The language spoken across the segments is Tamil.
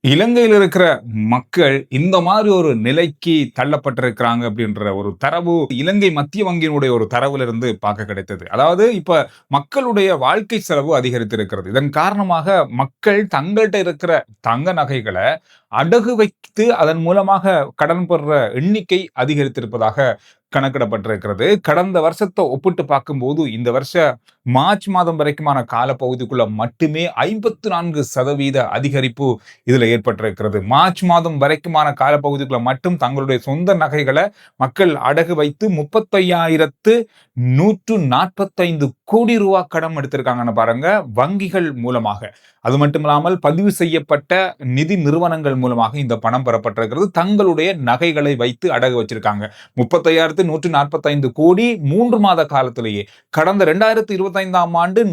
இலங்கையில இருக்கிற மக்கள் இந்த மாதிரி ஒரு நிலைக்கு தள்ளப்பட்டிருக்கிறாங்க அப்படின்ற ஒரு தரவு இலங்கை மத்திய வங்கியினுடைய ஒரு தரவுல இருந்து பார்க்க கிடைத்தது. அதாவது இப்ப மக்களுடைய வாழ்க்கை செலவு அதிகரித்திருக்கிறது. இதன் காரணமாக மக்கள் தங்கள்ட்ட இருக்கிற தங்க நகைகள அடகு வைத்து அதன் மூலமாக கடன் பெறுற எண்ணிக்கை அதிகரித்திருப்பதாக கணக்கிடப்பட்டிருக்கிறது. கடந்த வருஷத்த ஒப்பிட்டு பார்க்கும்போது இந்த வருஷ மார்ச் மாதம் வரைக்குமான காலப்பகுதிக்குள்ள மட்டுமே 54% அதிகரிப்பு இதுல ஏற்பட்டிருக்கிறது. மார்ச் மாதம் வரைக்குமான காலப்பகுதிக்குள்ள மட்டும் தங்களுடைய சொந்த நகைகள மக்கள் அடகு வைத்து 35,145 கோடி ரூபாய் கடன் எடுத்திருக்காங்கன்னு பாருங்க, வங்கிகள் மூலமாக. அது மட்டுமில்லாமல் பதிவு செய்யப்பட்ட நிதி நிறுவனங்கள் மூலமாக இந்த பணம் பெறப்பட்டிருக்கிறது. தங்களுடைய நகைகளை வைத்து அடகு வச்சிருக்காங்க. 35,145 கோடி 3 மாத காலத்திலேயே. கடந்த 2025ஆம் ஆண்டு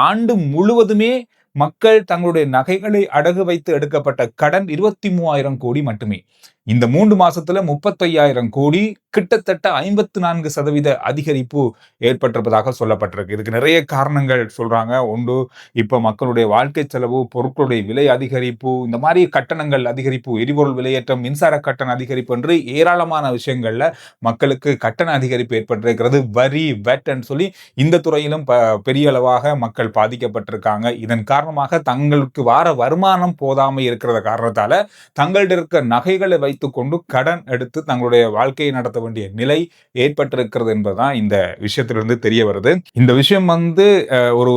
ஆண்டு முழுவதுமே மக்கள் தங்களுடைய நகைகளை அடகு வைத்து எடுக்கப்பட்ட கடன் 23,000 கோடி மட்டுமே. இந்த 3 மாசத்துல 35,000 கோடி, கிட்டத்தட்ட 54% அதிகரிப்பு ஏற்பட்டிருப்பதாக சொல்லப்பட்டிருக்கு. இதுக்கு நிறைய காரணங்கள் சொல்றாங்க. ஒன்று, இப்ப மக்களுடைய வாழ்க்கை செலவு, பொருட்களுடைய விலை அதிகரிப்பு, இந்த மாதிரி கட்டணங்கள் அதிகரிப்பு, எரிபொருள் விலையேற்றம், மின்சார கட்டண அதிகரிப்பு என்று ஏராளமான விஷயங்கள்ல மக்களுக்கு கட்டண அதிகரிப்பு ஏற்பட்டிருக்கிறது. வரி, வெட் சொல்லி இந்த துறையிலும் பெரிய அளவாக மக்கள் பாதிக்கப்பட்டிருக்காங்க. இதன் காரணமாக தங்களுக்கு வார வருமானம் போதாம இருக்கிற காரணத்தால தங்கள்ட்ட இருக்க நகைகளை வைத்துக்கொண்டு கடன் எடுத்து தங்களுடைய வாழ்க்கையை நடத்த வேண்டிய நிலை ஏற்பட்டிருக்கிறது என்பதுதான் இந்த விஷயத்திலிருந்து தெரிய வருது. இந்த விஷயம் ஒரு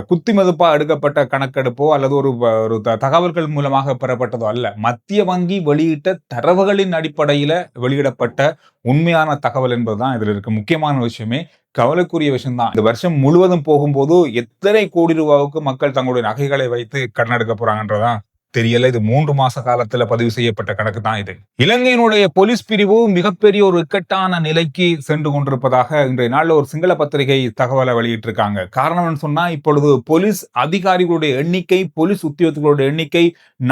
குத்திமதிப்பா எடுக்கப்பட்ட கணக்கெடுப்போ அல்லது ஒரு தகவல்கள் மூலமாக பெறப்பட்டதோ அல்ல. மத்திய வங்கி வெளியிட்ட தரவுகளின் அடிப்படையில வெளியிடப்பட்ட உண்மையான தகவல் என்பதுதான் இதுல இருக்க முக்கியமான விஷயமே. கவலைக்குரிய விஷயம் தான். இந்த வருஷம் முழுவதும் போகும்போது எத்தனை கோடி ரூபாவுக்கு மக்கள் தங்களுடைய நகைகளை வைத்து கடன் எடுக்க போறாங்கன்றதான் தெரியல. இது 3 மாச காலத்துல பதிவு செய்யப்பட்ட கணக்கு தான் இது. இலங்கையினுடைய போலீஸ் பிரிவு மிகப்பெரிய ஒரு இக்கட்டான நிலைக்கு சென்று கொண்டிருப்பதாக இன்றைய நாள்ல ஒரு சிங்கள பத்திரிகை தகவலை வெளியிட்டிருக்காங்க. காரணம் சொன்னா, இப்பொழுது போலீஸ் அதிகாரிகளுடைய எண்ணிக்கை, போலீஸ் உத்தியோகத்தர்களுடைய எண்ணிக்கை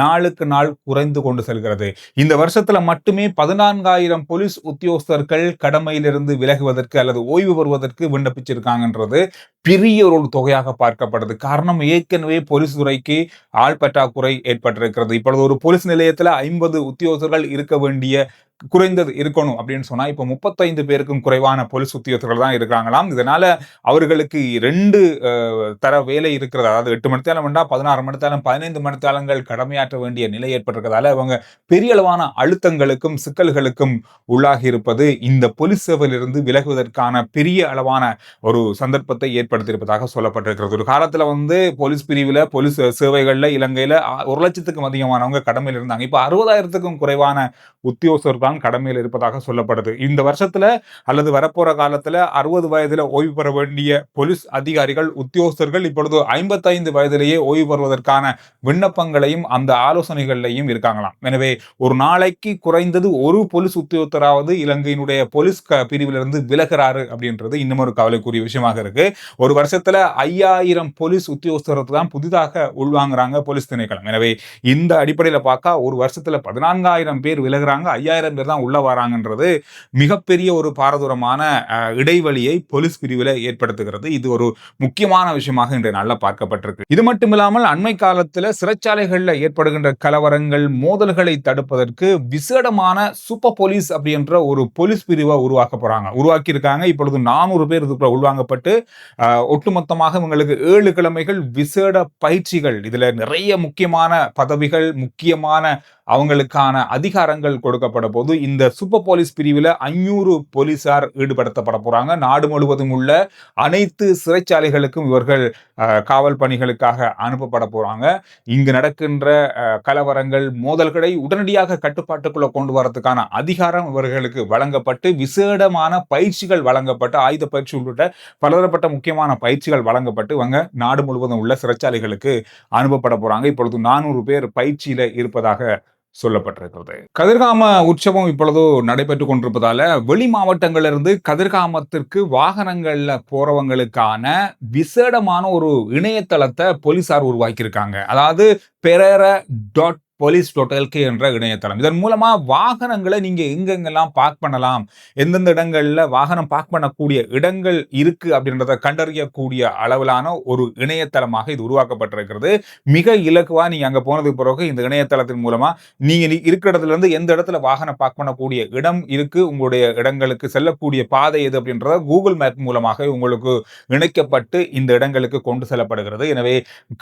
நாளுக்கு நாள் குறைந்து கொண்டு செல்கிறது. இந்த வருஷத்துல மட்டுமே 14,000 போலீஸ் உத்தியோகஸ்தர்கள் கடமையிலிருந்து விலகுவதற்கு அல்லது ஓய்வு பெறுவதற்கு விண்ணப்பிச்சிருக்காங்கன்றது பெரிய ஒரு தொகையாக பார்க்கப்படுது. காரணம், ஏற்கனவே போலீஸ் துறைக்கு ஆள் பற்றாக்குறை ஏற்பட்டிருக்கிறது. இப்பொழுது ஒரு போலீஸ் நிலையத்துல 50 உத்தியோகத்தர்கள் இருக்க வேண்டிய குறைந்தது இருக்கணும் அப்படின்னு சொன்னா இப்ப 35 பேருக்கும் குறைவான போலீஸ் உத்தியோகத்தர்கள் தான் இருக்கிறாங்களாம். இதனால அவர்களுக்கு 2 தர வேலை இருக்கிறது. அதாவது 8 மணித்தாலம் வேண்டா 16 மணித்தாலம் 15 மணித்தாலங்கள் கடமையாற்ற வேண்டிய நிலை ஏற்பட்டிருக்கிறதால இவங்க பெரிய அளவான அழுத்தங்களுக்கும் சிக்கல்களுக்கும் உள்ளாகி இருப்பது இந்த போலீஸ் சேவையிலிருந்து விலகுவதற்கான பெரிய அளவான ஒரு சந்தர்ப்பத்தை ஏற்படுத்தியிருப்பதாக சொல்லப்பட்டிருக்கிறது. ஒரு காலத்துல போலீஸ் பிரிவுல போலீஸ் சேவைகள்ல இலங்கையில 1,00,000க்கும் அதிகமானவங்க கடமையில் இருந்தாங்க. இப்ப 60,000க்கும் குறைவான உத்தியோகஸ்தர்கள் கடமையில் இருப்பதாக சொல்லப்படுது. இந்த வருஷத்துல அல்லது வரப்போற காலத்துல 60 வயதுல ஓய்வு பெற வேண்டிய போலீஸ் அதிகாரிகள், உத்தியோகஸ்தர்கள் இப்பொழுது 55 வயதிலேயே ஓய்வு பெறுவதற்கான விண்ணப்பங்களையும் அந்த ஆலோசனைகளையும் இருக்காங்களாம். எனவே ஒரு நாளைக்கு குறைந்தது ஒரு போலீஸ் உத்தியோகத்தராவது இலங்கையினுடைய போலீஸ் பிரிவிலிருந்து விலகிறாரு அப்படின்றது இன்னும் ஒரு கவலைக்குரிய விஷயமாக இருக்கு. ஒரு வருஷத்துல 5,000 போலீஸ் உத்தியோகஸ்தருக்கு தான் புதிதாக உள்வாங்குறாங்க போலீஸ் திணைக்களம். எனவே இந்த அடிப்படையில பார்க்க ஒரு வருஷத்துல 14,000 பேர் விலகுறாங்க, 5,000 பேர் தான் உள்ள வராங்கன்றது மிகப்பெரிய ஒரு பாரதூரமான இடைவெளியை போலீஸ் பிரிவில் ஏற்படுத்துகிறது. இது ஒரு முக்கியமான விஷயமாக இன்றைய நாளில் பார்க்கப்பட்டிருக்கு. இது மட்டும் இல்லாமல் அண்மை காலத்தில் சிறைச்சாலைகளில் ஏற்படுகின்ற கலவரங்கள், மோதல்களை தடுப்பதற்கு விசேடமான சூப்பர் போலீஸ் அப்படின்ற ஒரு போலீஸ் பிரிவை உருவாக்கி இருக்காங்க. இப்பொழுது 400 பேர் இதுக்குள்ள உள்வாங்கப்பட்டு ஒட்டுமொத்தமாக உங்களுக்கு 7 கிழமைகள் விசேட பயிற்சிகள், இதுல நிறைய முக்கியமான பதவிகள், முக்கியமான அவங்களுக்கான அதிகாரங்கள் கொடுக்கப்பட போது இந்த சூப்பர் போலீஸ் பிரிவில் 500 போலீசார் ஈடுபடுத்தப்பட போறாங்க. நாடு முழுவதும் உள்ள அனைத்து சிறைச்சாலைகளுக்கும் இவர்கள் காவல் பணிகளுக்காக அனுப்பப்பட போறாங்க. இங்கு நடக்கின்ற கலவரங்கள், மோதல்களை உடனடியாக கட்டுப்பாட்டுக்குள்ள கொண்டு வரதுக்கான அதிகாரம் இவர்களுக்கு வழங்கப்பட்டு விசேடமான பயிற்சிகள் வழங்கப்பட்டு, ஆயுத பயிற்சி உள்ளிட்ட பலதரப்பட்ட முக்கியமான பயிற்சிகள் வழங்கப்பட்டு இவங்க நாடு முழுவதும் உள்ள சிறைச்சாலைகளுக்கு அனுப்பப்பட போறாங்க. இப்பொழுது 400 பேர் பயிற்சியில இருப்பதாக சொல்லப்பட்டிருக்கிறது. கதிர்காம உற்சவம் இப்பொழுது நடைபெற்றுக் கொண்டிருப்பதால வெளி மாவட்டங்களிலிருந்து கதிர்காமத்திற்கு வாகனங்கள்ல போறவங்களுக்கான விசேடமான ஒரு இணையதளத்தை போலீசார் உருவாக்கி இருக்காங்க. அதாவது பெரேர போலீஸ் டோட்டல்கே என்ற இணையதளம். இதன் மூலமா வாகனங்களை நீங்க எங்கெங்கெல்லாம் பார்க் பண்ணலாம், எந்தெந்த இடங்கள்ல வாகனம் பார்க் பண்ணக்கூடிய இடங்கள் இருக்கு அப்படின்றத கண்டறியக்கூடிய அளவிலான ஒரு இணையதளமாக இது உருவாக்கப்பட்டிருக்கிறது. மிக இலகுவா நீங்க அங்க போனதுக்கு பிறகு இந்த இணையதளத்தின் மூலமா நீங்க இருக்கிற இடத்துல இருந்து எந்த இடத்துல வாகனம் பார்க் பண்ணக்கூடிய இடம் இருக்கு, உங்களுடைய இடங்களுக்கு செல்லக்கூடிய பாதை எது அப்படின்றத கூகுள் மேப் மூலமாக உங்களுக்கு இணைக்கப்பட்டு இந்த இடங்களுக்கு கொண்டு செல்லப்படுகிறது. எனவே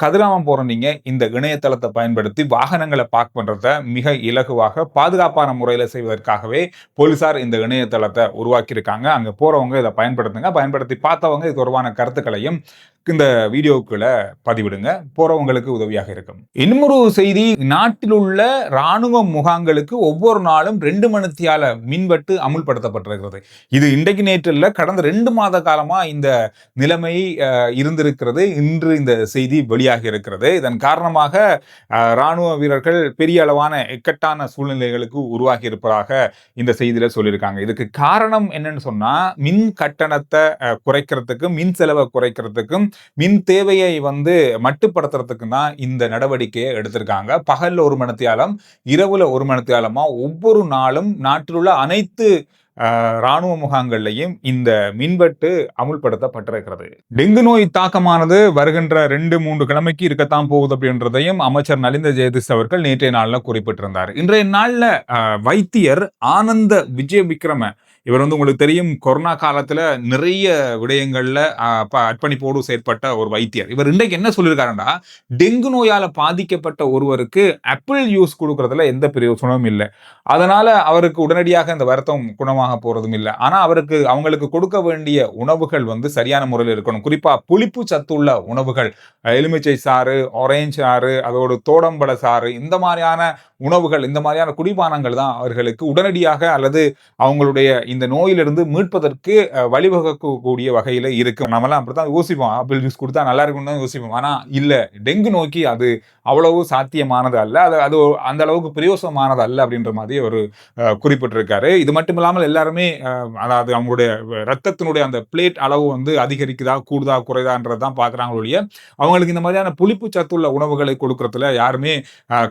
கதிராமம் போற நீங்க இந்த இணையதளத்தை பயன்படுத்தி வாகனங்களை பார்க் பண்றத மிக இலகுவாக பாதுகாப்பான முறையில செய்வதற்காகவே போலீசார் இந்த இணையதளத்தை உருவாக்கி இருக்காங்க. அங்க போறவங்க இதை பயன்படுத்துங்க. பயன்படுத்தி பார்த்தவங்க இது தொடர்பான கருத்துக்களையும் இந்த வீடியோக்குள்ள பதிவிடுங்க. போறவங்களுக்கு உதவியாக இருக்கும். இன்னொரு செய்தி, நாட்டில் உள்ள ராணுவ முகாம்களுக்கு ஒவ்வொரு நாளும் 2 மணித்தியால மின்வெட்டு அமுல்படுத்தப்பட்டிருக்கிறது. இது இன்றைக்கு நேற்று இல்ல, கடந்த 2 மாத காலமா இந்த நிலைமை இருந்திருக்கிறது. இன்று இந்த செய்தி வெளியாகி இருக்கிறது. இதன் காரணமாக ராணுவ வீரர்கள் பெரிய அளவான இக்கட்டான சூழ்நிலைகளுக்கு உருவாகி இருப்பதாக இந்த செய்தியில சொல்லியிருக்காங்க. இதுக்கு காரணம் என்னன்னு சொன்னா, மின் கட்டணத்தை குறைக்கிறதுக்கும் மின் செலவை குறைக்கிறதுக்கும் மின் தேவையை மட்டுப்படுத்துறதுக்கு தான் இந்த நடவடிக்கையை எடுத்திருக்காங்க. பகல்ல 1 மணித்தியாலம், இரவுல 1 மணித்தியாலமா ஒவ்வொரு நாளும் நாட்டில் உள்ள அனைத்து ராணுவ முகாம்கள்லையும் இந்த மின்வெட்டு அமுல்படுத்தப்பட்டிருக்கிறது. டெங்கு நோய் தாக்கமானது வருகின்ற 2-3 கிழமைக்கு இருக்கத்தான் போகுது அப்படின்றதையும் அமைச்சர் நலிந்த ஜெயதிஸ் அவர்கள் நேற்றைய நாள்ல குறிப்பிட்டிருந்தார். இன்றைய நாள்ல வைத்தியர் ஆனந்த விஜயவிக்ரம, இவர் உங்களுக்கு தெரியும், கொரோனா காலத்துல நிறைய விடயங்கள்ல அர்ப்பணிப்போடு செயற்பட்ட ஒரு வைத்தியர். இவர் இன்றைக்கு என்ன சொல்லியிருக்காருன்னா, டெங்கு நோயால பாதிக்கப்பட்ட ஒருவருக்கு ஆப்பிள் யூஸ் கொடுக்கறதுல எந்த பிரயோசனமும் இல்லை. அதனால அவருக்கு உடனடியாக இந்த வருத்தம் குணமாக போறதும் இல்லை. ஆனா அவங்களுக்கு கொடுக்க வேண்டிய உணவுகள் சரியான முறையில் இருக்கணும். குறிப்பா புளிப்பு சத்துள்ள உணவுகள், எலுமிச்சை சாறு, ஆரஞ்சு சாறு, அதோடு தோடம்பழ சாறு, இந்த மாதிரியான உணவுகள், இந்த மாதிரியான குடிபானங்கள் தான் அவர்களுக்கு உடனடியாக அல்லது அவங்களுடைய இந்த நோயிலிருந்து மீட்பதற்கு வழிவகுக்கக்கூடிய வகையில இருக்கு. நம்மளாம் அப்படித்தான் யோசிப்போம், ஆப்பிள் ஜூஸ் கொடுத்தா நல்லா இருக்கும்னு தான் யோசிப்போம். ஆனா இல்ல, டெங்கு நோய்க்கு அது அவ்வளவு சாத்தியமானது அல்ல, அது அந்த அளவுக்கு பிரயோசனமானது அல்ல அப்படின்ற மாதிரி ஒரு குறிப்பிட்டிருக்காரு. இது மட்டும் இல்லாமல் எல்லாருமே அதாவது அவங்களுடைய ரத்தத்தினுடைய அந்த பிளேட் அளவு அதிகரிக்குதா கூடுதா குறைதான்றதான் பாக்குறாங்க ஒழிய அவங்களுக்கு இந்த மாதிரியான புளிப்பு சத்துள்ள உணவுகளை கொடுக்கறதுல யாருமே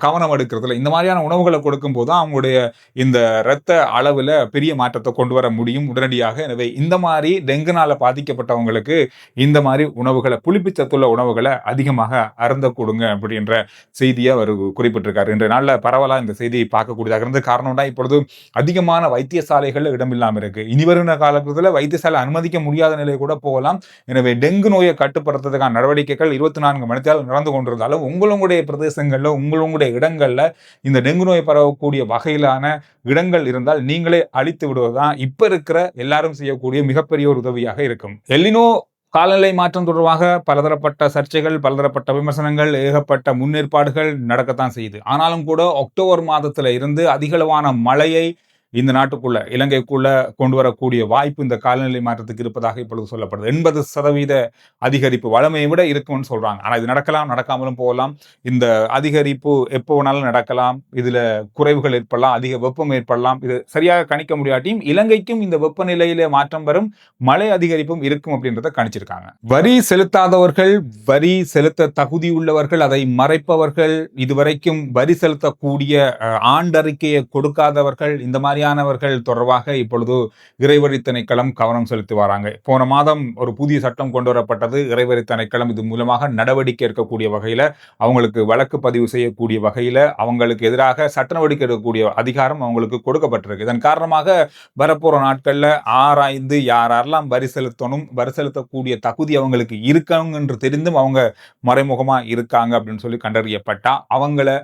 கவனம் எடுக்கிறதுல. இந்த மாதிரியான உணவுகளை கொடுக்கும் போது அவங்களுடைய இந்த ரத்த அளவுல பெரிய மாற்றத்தை கொண்டு வர முடியும் உடனடியாக. எனவே இந்த மாதிரி டெங்குனால பாதிக்கப்பட்டவங்களுக்கு இந்த மாதிரி உணவுகளை, புளிப்பு சத்துள்ள உணவுகளை அதிகமாக அருந்த கொடுங்க அப்படின்ற செய்தியை அவர் குறிப்பிட்டிருக்காரு. இன்றைய நாள்ல பரவலா இந்த செய்தியை பார்க்கக்கூடியதாக இருந்து காரணம் தான் இப்பொழுது அதிகமான வைத்தியசாலைகள் இடமில்லாம இருக்கு. இனி வருகிற காலத்துல வைத்தியசாலை அனுமதிக்க முடியாத நிலை கூட போகலாம். எனவே டெங்கு நோயை கட்டுப்படுத்துறதுக்கான நடவடிக்கைகள் 24 மணி நேரம் நடந்து கொண்டிருந்தாலும் உங்களுடைய பிரதேசங்கள்ல, உங்களுடைய இடங்கள்ல இந்த டெங்கு நோய் பரவக்கூடிய வகையிலான இடங்கள் இருந்தால் நீங்களே அழித்து விடுவதுதான் இப்ப இருக்கிற எல்லாரும் செய்யக்கூடிய மிகப்பெரிய ஒரு உதவியாக இருக்கும். எல்னினோ காலநிலை மாற்றம் தொடர்பாக பலதரப்பட்ட சர்ச்சைகள், பலதரப்பட்ட விமர்சனங்கள், ஏகப்பட்ட முன்னேற்பாடுகள் நடக்கத்தான் செய்யுது. ஆனாலும் கூட அக்டோபர் மாதத்துல இருந்து அதிகளவான மழையை இந்த நாட்டுக்குள்ள, இலங்கைக்குள்ள கொண்டு வரக்கூடிய வாய்ப்பு இந்த காலநிலை மாற்றத்துக்கு இருப்பதாக இப்பொழுது சொல்லப்படுது. 80% அதிகரிப்பு வளமையை விட இருக்கும்னு சொல்றாங்க. ஆனா இது நடக்கலாம், நடக்காமலும் போகலாம். இந்த அதிகரிப்பு எப்போ வேணாலும் நடக்கலாம். இதுல குறைவுகள் ஏற்படலாம், அதிக வெப்பம் ஏற்படலாம். இது சரியாக கணிக்க முடியாட்டியும் இலங்கைக்கும் இந்த வெப்பநிலையில மாற்றம் வரும், மழை அதிகரிப்பும் இருக்கும் அப்படின்றத கணிச்சிருக்காங்க. வரி செலுத்தாதவர்கள், வரி செலுத்த தகுதி உள்ளவர்கள், அதை மறைப்பவர்கள், இதுவரைக்கும் வரி செலுத்தக்கூடிய ஆண்டறிக்கையை கொடுக்காதவர்கள், இந்த மாதிரி தொடர்பாக இப்பொழுது இறைவரி திணைக்களம் கவனம் செலுத்தி வராங்க. போன மாதம் ஒரு புதிய சட்டம் கொண்டு வரப்பட்டது. இறைவரி திணைக்களம் இது மூலமாக நடவடிக்கை எடுக்கக்கூடிய வகையில, அவங்களுக்கு வழக்கு பதிவு செய்யக்கூடிய வகையில, அவங்களுக்கு எதிராக சட்ட நடவடிக்கை எடுக்கக்கூடிய அதிகாரம் அவங்களுக்கு கொடுக்கப்பட்டிருக்கு. இதன் காரணமாக வரப்போற நாட்கள்ல ஆராய்ந்து யாரெல்லாம் வரி செலுத்தணும், வரி செலுத்தக்கூடிய தகுதி அவங்களுக்கு இருக்கணும் என்று தெரிந்தும் அவங்க மறைமுகமா இருக்காங்க அப்படின்னு சொல்லி கண்டறியப்பட்டா அவங்கள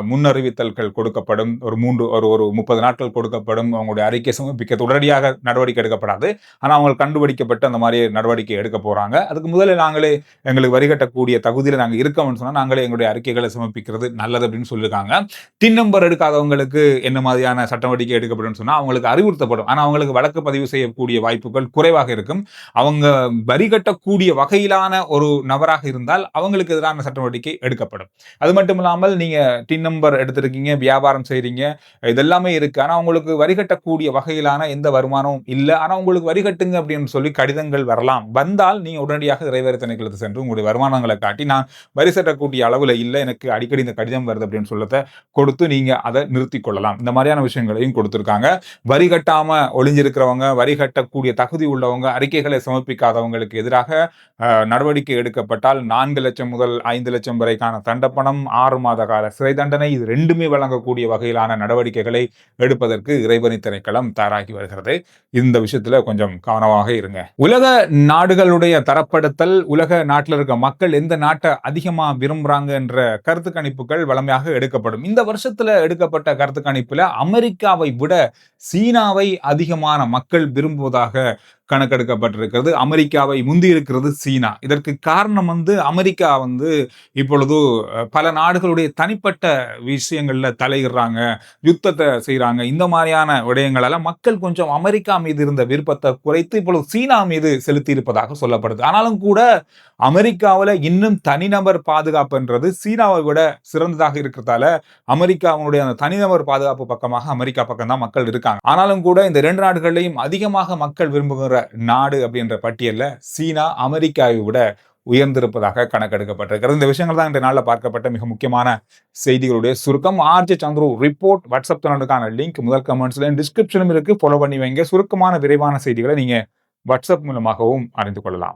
முன்னறிவித்தல்கள் கொடுக்கப்படும். ஒரு 30 நாட்கள் கொடுக்கப்படும். அவங்களுடைய அறிக்கை சமர்ப்பிக்க உடனடியாக நடவடிக்கை எடுக்கப்படாது. ஆனால் அவங்க கண்டுபிடிக்கப்பட்டு அந்த மாதிரி நடவடிக்கை எடுக்க போறாங்க. அதுக்கு முதல்ல நாங்களே எங்களுக்கு வரி கட்டக்கூடிய தகுதியில் நாங்கள் இருக்கோம்னு சொன்னா நாங்களே எங்களுடைய அறிக்கைகளை சமர்ப்பிக்கிறது நல்லது அப்படின்னு சொல்லியிருக்காங்க. டின் நம்பர் எடுக்காதவங்களுக்கு என்ன மாதிரியான சட்ட நடவடிக்கை எடுக்கப்படும் சொன்னா அவங்களுக்கு அறிவுறுத்தப்படும். ஆனால் அவங்களுக்கு வழக்கு பதிவு செய்யக்கூடிய வாய்ப்புகள் குறைவாக இருக்கும். அவங்க வரி கட்டக்கூடிய வகையிலான ஒரு நபராக இருந்தால் அவங்களுக்கு எதிரான சட்ட நடவடிக்கை எடுக்கப்படும். அது மட்டும் இல்லாமல் நீங்க டின் நம்பர் எடுத்திருக்கீங்க, வியாபாரம் செய்றீங்க, இதெல்லாமே இருக்கு. ஆனா உங்களுக்கு வரி கட்டக்கூடிய வகையிலான எந்த வருமானமும் இல்ல. ஆனா உங்களுக்கு வரி கட்டுங்க அப்படின்னு சொல்லி கடிதங்கள் வரலாம். வந்தால் நீங்க உடனடியாக இறைவரி திணைக்களத்துக்கு சென்று உங்களுடைய வருமானங்களை காட்டி, நான் வரி செலுத்தக்கூடிய அளவுல இல்ல, எனக்கு அடிக்கடி இந்த கடிதம் வருது அப்படின்னு சொல்லத்த கொடுத்து நீங்க அத நிறுத்திக் கொள்ளலாம். இந்த மாதிரியான விஷயங்களையும் கொடுத்திருக்காங்க. வரி கட்டாம ஒளிஞ்சிருக்கிறவங்க, வரி கட்டக்கூடிய தகுதி உள்ளவங்க, அறிக்கைகளை சமர்ப்பிக்காதவங்களுக்கு எதிராக நடவடிக்கை எடுக்கப்பட்டால் 4,00,000 முதல் 5,00,000 வரைக்கான தண்டப்பணம், 6 மாத கால சிறை தண்டனை, இது 2மே வழங்கக்கூடிய வகையிலான நடவடிக்கைகளை எடுப்பதற்கு இறைவரி திணைக்களம் தயாராகி வருகிறது. இந்த விஷயத்துல கொஞ்சம் கவனமாக இருங்க. உலக நாடுகளுடைய தரப்படுத்தல், உலக நாட்டில் இருக்க மக்கள் எந்த நாட்டை அதிகமா விரும்புறாங்க என்ற கருத்து கணிப்புகள் வழமையாக எடுக்கப்படும். இந்த வருஷத்துல எடுக்கப்பட்ட கருத்து கணிப்புல அமெரிக்காவை விட சீனாவை அதிகமான மக்கள் விரும்புவதாக கணக்கெடுக்கப்பட்டிருக்கிறது. அமெரிக்காவை முந்தி இருக்கிறது சீனா. இதற்கு காரணம் அமெரிக்கா இப்பொழுது பல நாடுகளுடைய தனிப்பட்ட விஷயங்கள்ல தலையிடுறாங்க, யுத்தத்தை செய்றாங்க. இந்த மாதிரியான விடயங்களால மக்கள் கொஞ்சம் அமெரிக்கா மீது இருந்த விருப்பத்தை குறைத்து இப்பொழுது சீனா மீது செலுத்தி இருப்பதாக சொல்லப்படுது. ஆனாலும் கூட அமெரிக்காவுல இன்னும் தனிநபர் பாதுகாப்புன்றது சீனாவை விட சிறந்ததாக இருக்கிறதால அமெரிக்காவுடைய அந்த தனிநபர் பாதுகாப்பு பக்கமாக அமெரிக்கா பக்கம் தான் மக்கள் இருக்காங்க. ஆனாலும் கூட இந்த 2 நாடுகளையும் அதிகமாக மக்கள் விரும்புகிற நாடு அப்படின்ற பட்டியல்ல சீனா அமெரிக்காவை விட உயர்ந்திருப்பதாக கணக்கெடுக்கப்பட்டிருக்கிறது. இந்த விஷயங்கள் தான் இன்றைய நாளில் பார்க்கப்பட்ட மிக முக்கியமான செய்திகளுடைய சுருக்கம். ஆர்ஜே சந்துரு ரிப்போர்ட் வாட்ஸ்அப் சேனலுக்கான லிங்க் முதல் கமெண்ட்ஸ்ல டிஸ்கிரிப்ஷனும் இருக்கு. ஃபாலோ பண்ணி வைங்க. சுருக்கமான விரைவான செய்திகளை நீங்க வாட்ஸ்அப் மூலமாகவும் அறிந்து கொள்ளலாம்.